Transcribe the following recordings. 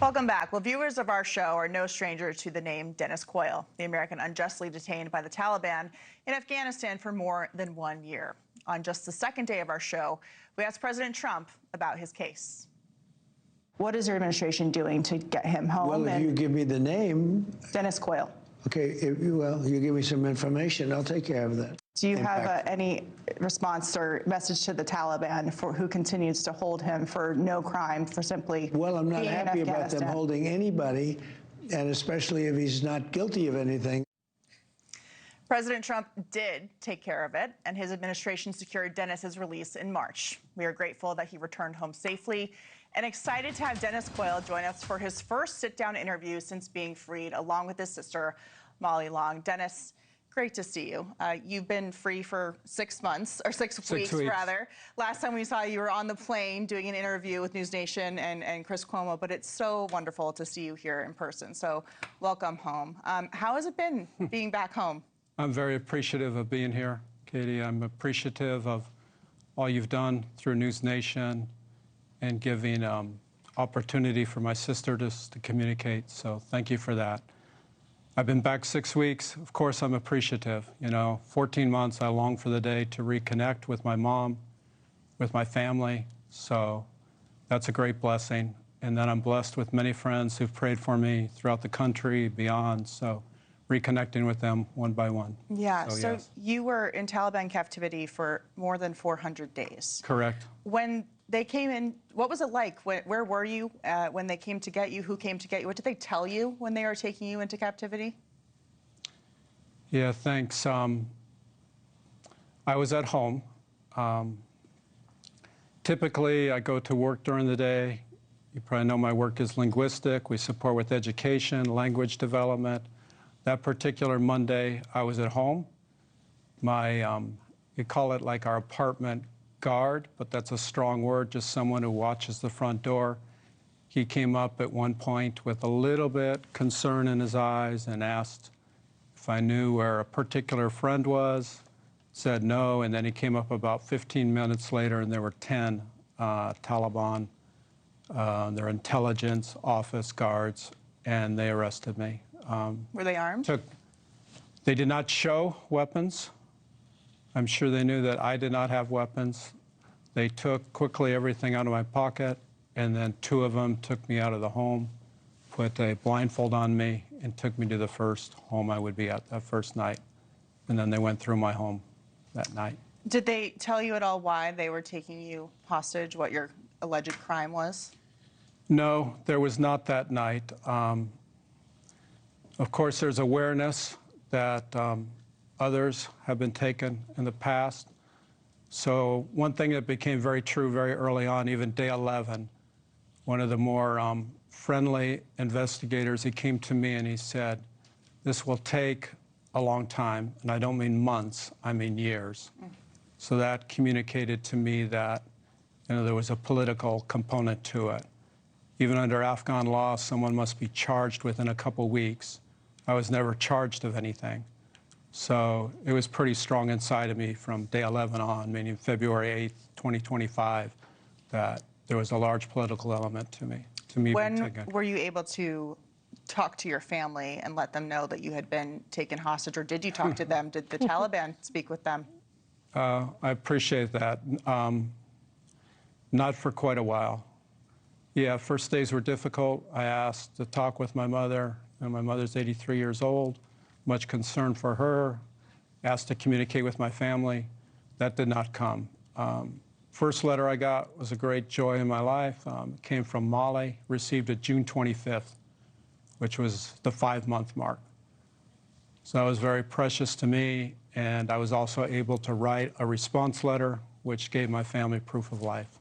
Welcome back. Well, viewers of our show are no stranger to the name Dennis Coyle, the American unjustly detained by the Taliban in Afghanistan for more than 1 year. On just the second day of our show, we asked President Trump about his case. What is your administration doing to get him home? Well, if you give me the name. Dennis Coyle. Okay, well, you give me some information, I'll take care of that. Do you have any response or message to the Taliban for who continues to hold him for no crime, for simply Well, I'm not being happy in about them holding anybody, and especially if he's not guilty of anything. President Trump did take care of it, and his administration secured Dennis's release in March. We are grateful that he returned home safely and excited to have Dennis Coyle join us for his first sit-down interview since being freed, along with his sister, Molly Long. Dennis, great to see you. You've been free for 6 months, or six weeks, rather. Last time we saw you were on the plane doing an interview with NewsNation and Chris Cuomo, but it's so wonderful to see you here in person. So welcome home. How has it been being back home? I'm very appreciative of being here, Katie. I'm appreciative of all you've done through NewsNation and giving opportunity for my sister to communicate. So thank you for that. I've been back 6 weeks. Of course, I'm appreciative. 14 months, I long for the day to reconnect with my mom, with my family. So that's a great blessing. And then I'm blessed with many friends who've prayed for me throughout the country, beyond. So reconnecting with them one by one. Yeah, so yes. You were in Taliban captivity for more than 400 days. Correct. When they came in, what was it like? Where were you when they came to get you? Who came to get you? What did they tell you when they were taking you into captivity? Yeah, thanks. I was at home. Typically, I go to work during the day. You probably know my work is linguistic. We support with education, language development. That particular Monday, I was at home. You call it like our apartment guard, but that's a strong word, just someone who watches the front door. He came up at one point with a little bit concern in his eyes and asked if I knew where a particular friend was, said no, and then he came up about 15 minutes later and there were 10 Taliban, their intelligence office guards, and they arrested me. Were they armed? They did not show weapons. I'm sure they knew that I did not have weapons. They took quickly everything out of my pocket, and then 2 of them took me out of the home, put a blindfold on me, and took me to the first home I would be at that first night. And then they went through my home that night. Did they tell you at all why they were taking you hostage, what your alleged crime was? No, there was not that night. Of course, there's awareness that others have been taken in the past. So one thing that became very true very early on, even day 11, one of the more friendly investigators, he came to me and he said, this will take a long time, and I don't mean months, I mean years. So that communicated to me that there was a political component to it. Even under Afghan law, someone must be charged within a couple weeks. I was never charged of anything. So it was pretty strong inside of me from day 11 on, meaning February 8th, 2025, that there was a large political element to me. When were you able to talk to your family and let them know that you had been taken hostage, or did you talk to them? Did the Taliban speak with them? I appreciate that. Not for quite a while. Yeah, first days were difficult. I asked to talk with my mother, and my mother's 83 years old. Much concern for her, asked to communicate with my family. That did not come. First letter I got was a great joy in my life. It came from Molly, received it June 25th, which was the 5-month mark. So that was very precious to me, and I was also able to write a response letter, which gave my family proof of life.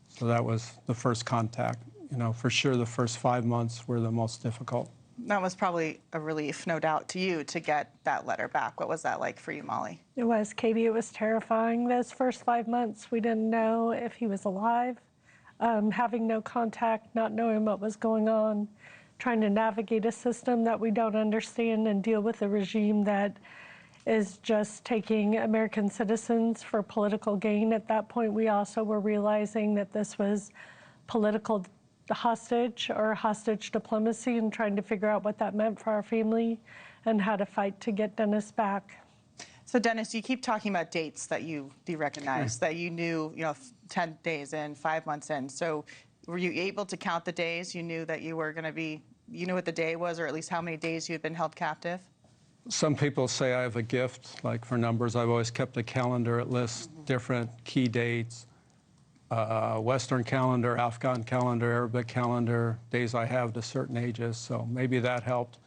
So that was the first contact. For sure the first 5 months were the most difficult. That was probably a relief, no doubt, to you to get that letter back. What was that like for you, Molly? It was, Katie. It was terrifying. Those first 5 months, we didn't know if he was alive, having no contact, not knowing what was going on, trying to navigate a system that we don't understand and deal with a regime that is just taking American citizens for political gain. At that point, we also were realizing that this was political hostage or hostage diplomacy and trying to figure out what that meant for our family and how to fight to get Dennis back. So Dennis, you keep talking about dates that you recognized, that you knew, 10 days in, 5 months in. So were you able to count the days? You knew that you were going to be, you knew what the day was, or at least how many days you had been held captive? Some people say I have a gift, like for numbers. I've always kept a calendar. It lists different key dates, Western calendar, Afghan calendar, Arabic calendar, days I have to certain ages. So maybe that helped.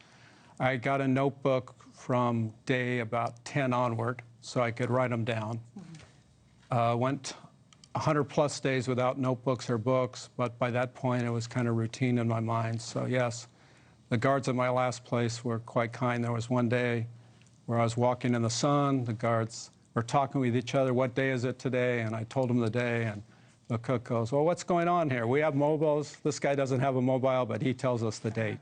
I got a notebook from day about 10 onward, so I could write them down. Went 100+ days without notebooks or books, but by that point it was kind of routine in my mind. So yes, the guards at my last place were quite kind. There was one day where I was walking in the sun. The guards were talking with each other, what day is it today? And I told them the day, and the cook goes, well, what's going on here? We have mobiles. This guy doesn't have a mobile, but he tells us the date.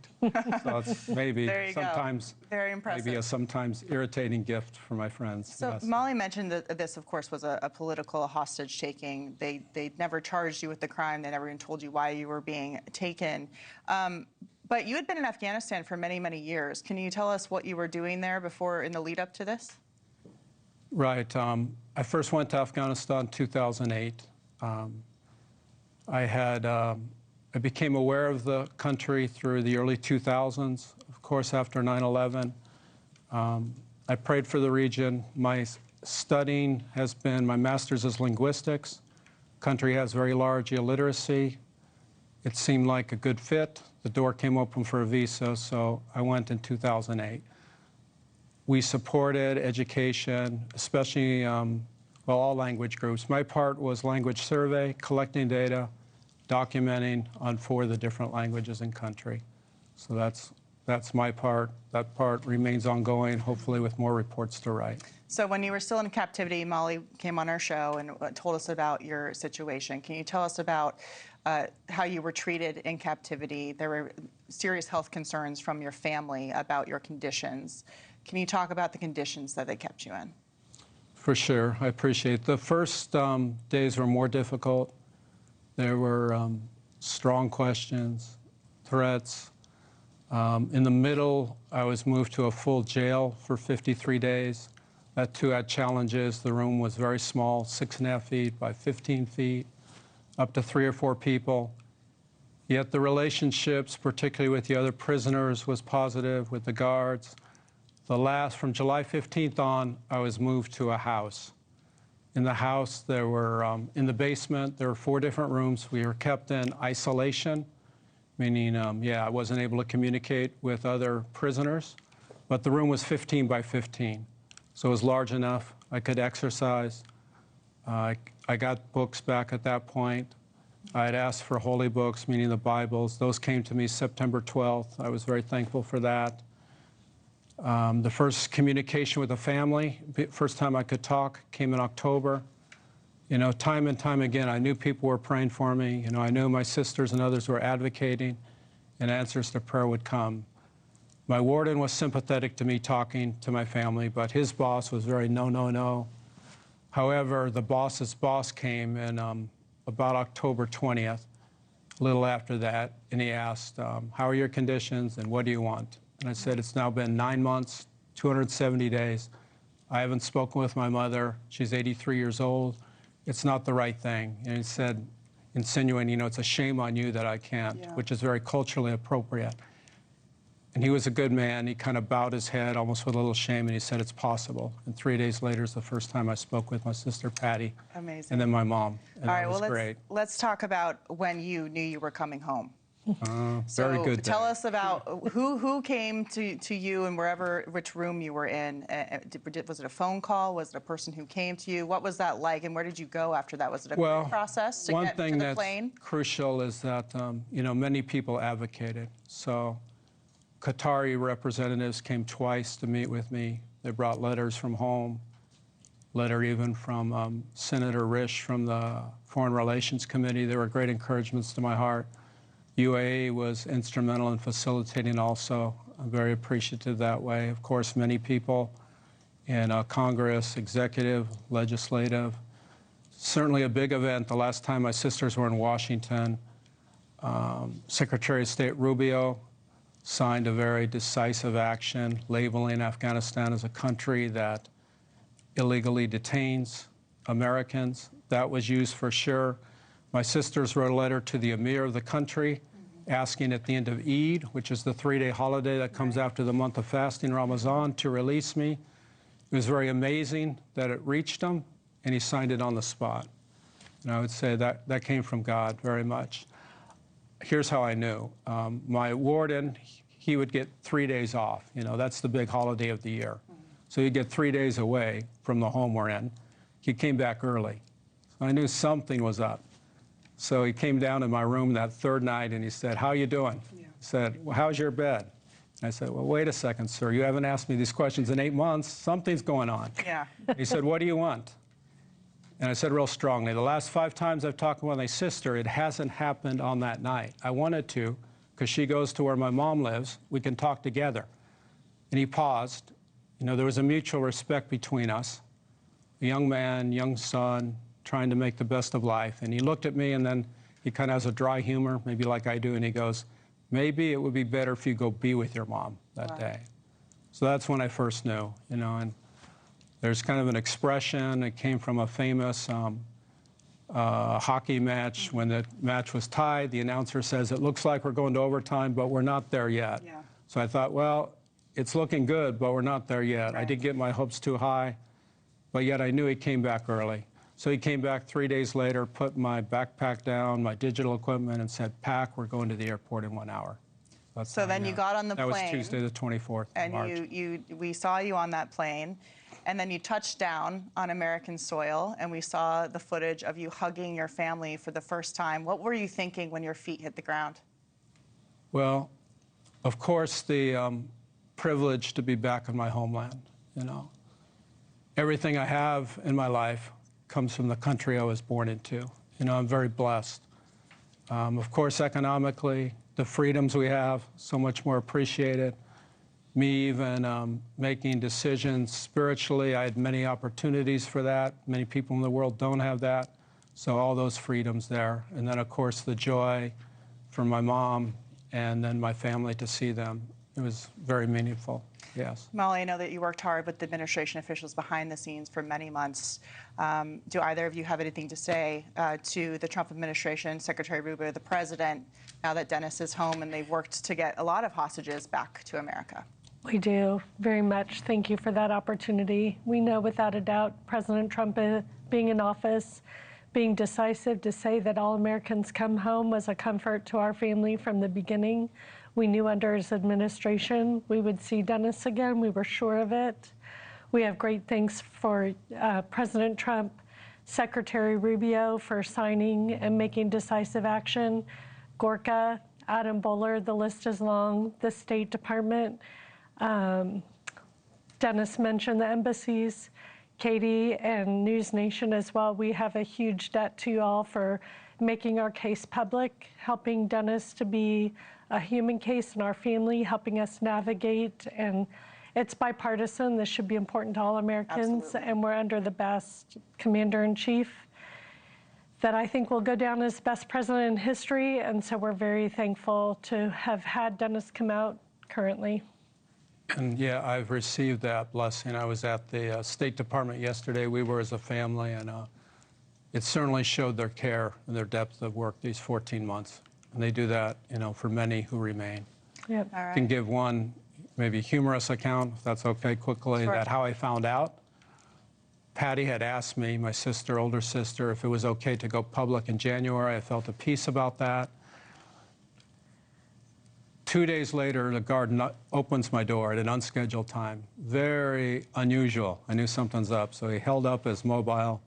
So it's maybe sometimes, very impressive. Maybe a sometimes irritating gift for my friends. So yes. Molly mentioned that this, of course, was a political hostage-taking. They never charged you with the crime. They never even told you why you were being taken. But you had been in Afghanistan for many, many years. Can you tell us what you were doing there before, in the lead up to this? Right. I first went to Afghanistan in 2008. I became aware of the country through the early 2000s, of course, after 9/11. I prayed for the region. My studying has been, my master's is linguistics. Country has very large illiteracy. It seemed like a good fit. The door came open for a visa, so I went in 2008. We supported education, especially all language groups. My part was language survey, collecting data, documenting on 4 of the different languages in country. So that's my part. That part remains ongoing, hopefully with more reports to write. So when you were still in captivity, Molly came on our show and told us about your situation. Can you tell us about how you were treated in captivity? There were serious health concerns from your family about your conditions. Can you talk about the conditions that they kept you in? For sure, I appreciate it. The first days were more difficult. There were strong questions, threats. In the middle, I was moved to a full jail for 53 days. That too had challenges. The room was very small, 6.5 feet by 15 feet, up to 3 or 4 people. Yet the relationships, particularly with the other prisoners, was positive, with the guards. From July 15th on, I was moved to a house. In the house, there were, in the basement, there were 4 different rooms. We were kept in isolation, meaning, I wasn't able to communicate with other prisoners. But the room was 15 by 15, so it was large enough. I could exercise. I got books back at that point. I had asked for holy books, meaning the Bibles. Those came to me September 12th. I was very thankful for that. The first communication with the family, first time I could talk, came in October. Time and time again, I knew people were praying for me. I knew my sisters and others were advocating, and answers to prayer would come. My warden was sympathetic to me talking to my family, but his boss was very no, no, no. However, the boss's boss came in about October 20th, a little after that, and he asked, how are your conditions and what do you want? And I said, it's now been 9 months, 270 days. I haven't spoken with my mother. She's 83 years old. It's not the right thing. And he said, insinuating, it's a shame on you that I can't, which is very culturally appropriate. And he was a good man. He kind of bowed his head almost with a little shame, and he said, it's possible. And 3 days later is the first time I spoke with my sister, Patty. Amazing. And then my mom. And all right, that was great. Let's talk about when you knew you were coming home. Very good. Tell us about who came to you and which room you were in. Was it a phone call? Was it a person who came to you? What was that like, and where did you go after that? Was it a quick process to get to the plane? One thing that's crucial is that many people advocated. So Qatari representatives came twice to meet with me. They brought letters from home, letter even from Senator Risch from the Foreign Relations Committee. They were great encouragements to my heart. UAE was instrumental in facilitating also. I'm very appreciative that way. Of course, many people in Congress, executive, legislative. Certainly a big event. The last time my sisters were in Washington, Secretary of State Rubio signed a very decisive action labeling Afghanistan as a country that illegally detains Americans. That was used for sure. My sisters wrote a letter to the emir of the country asking at the end of Eid, which is the 3-day holiday that comes after the month of fasting, Ramadan, to release me. It was very amazing that it reached him, and he signed it on the spot. And I would say that that came from God very much. Here's how I knew. My warden, he would get 3 days off. You know, that's the big holiday of the year. So he'd get 3 days away from the home we're in. He came back early. So I knew something was up. So he came down in my room that third night and he said, "How you doing?" He said, "Well, how's your bed?" I said, "Well, wait a second, sir. You haven't asked me these questions in 8 months. Something's going on." Yeah. He said, "What do you want?" And I said real strongly, "The last 5 times I've talked with my sister, it hasn't happened on that night. I wanted to, because she goes to where my mom lives. We can talk together." And he paused. You know, there was a mutual respect between us. A young man, young son, trying to make the best of life. And he looked at me, and then he kind of has a dry humor, maybe like I do, and he goes, "Maybe it would be better if you go be with your mom that day." So that's when I first knew, you know, and there's kind of an expression. It came from a famous hockey match. When the match was tied, the announcer says, "It looks like we're going to overtime, but we're not there yet." Yeah. So I thought, well, it's looking good, but we're not there yet. Right. I didn't get my hopes too high, but yet I knew he came back early. So he came back 3 days later, put my backpack down, my digital equipment, and said, "Pack, we're going to the airport in 1 hour." That's So how I then you knew. got on the That plane. was Tuesday the 24th of And March. we saw you on that plane, and then you touched down on American soil, and we saw the footage of you hugging your family for the first time. What were you thinking when your feet hit the ground? Well, of course, the privilege to be back in my homeland, you know. Everything I have in my life comes from the country I was born into. You know, I'm very blessed. Of course, economically, the freedoms we have, so much more appreciated. Me even making decisions spiritually, I had many opportunities for that. Many people in the world don't have that. So all those freedoms there. And then, of course, the joy for my mom and then my family to see them. It was very meaningful, yes. Molly, I know that you worked hard with the administration officials behind the scenes for many months. Do either of you have anything to say to the Trump administration, Secretary Rubio, the president, now that Dennis is home and they've worked to get a lot of hostages back to America? We do, very much. Thank you for that opportunity. We know without a doubt President Trump being in office, being decisive to say that all Americans come home was a comfort to our family from the beginning. We knew under his administration we would see Dennis again. We were sure of it. We have great thanks for President Trump, Secretary Rubio for signing and making decisive action, Gorka, Adam Bowler, the list is long, the State Department. Dennis mentioned the embassies, Katie and NewsNation as well. We have a huge debt to you all for making our case public, helping Dennis to be a human case in our family, helping us navigate. And it's bipartisan. This should be important to all Americans. Absolutely. And we're under the best commander-in-chief that I think will go down as best president in history. And so we're very thankful to have had Dennis come out currently. And yeah, I've received that blessing. I was at the State Department yesterday. We were as a family, and it certainly showed their care and their depth of work these 14 months. And they do that, you know, for many who remain. Yep. All I right. can give one maybe humorous account, if that's okay, quickly, Sure. that how I found out. Patty had asked me, my sister, older sister, if it was okay to go public in January. I felt at peace about that. 2 days later, the guard opens my door at an unscheduled time. Very unusual. I knew something's up. So he held up his mobile,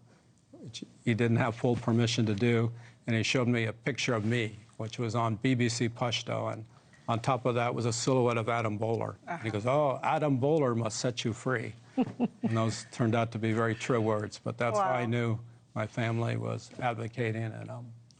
which he didn't have full permission to do, and he showed me a picture of me, which was on BBC Pashto, and on top of that was a silhouette of Adam Bowler. And he goes, "Oh, Adam Bowler must set you free." And those turned out to be very true words, but that's how I Wow. knew my family was advocating, and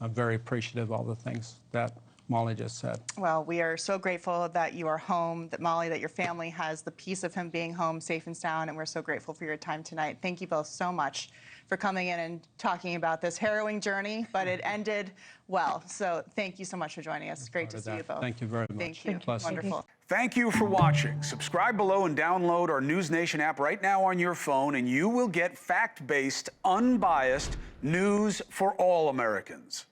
I'm very appreciative of all the things that Molly just said. Well, we are so grateful that you are home, that Molly, that your family has the peace of him being home safe and sound, and we're so grateful for your time tonight. Thank you both so much for coming in and talking about this harrowing journey, but it ended well. So thank you so much for joining us. It's great to see you both. Thank you very much. Thank you. Bless you. Wonderful. Thank you for watching. Subscribe below and download our NewsNation app right now on your phone, and you will get fact-based, unbiased news for all Americans.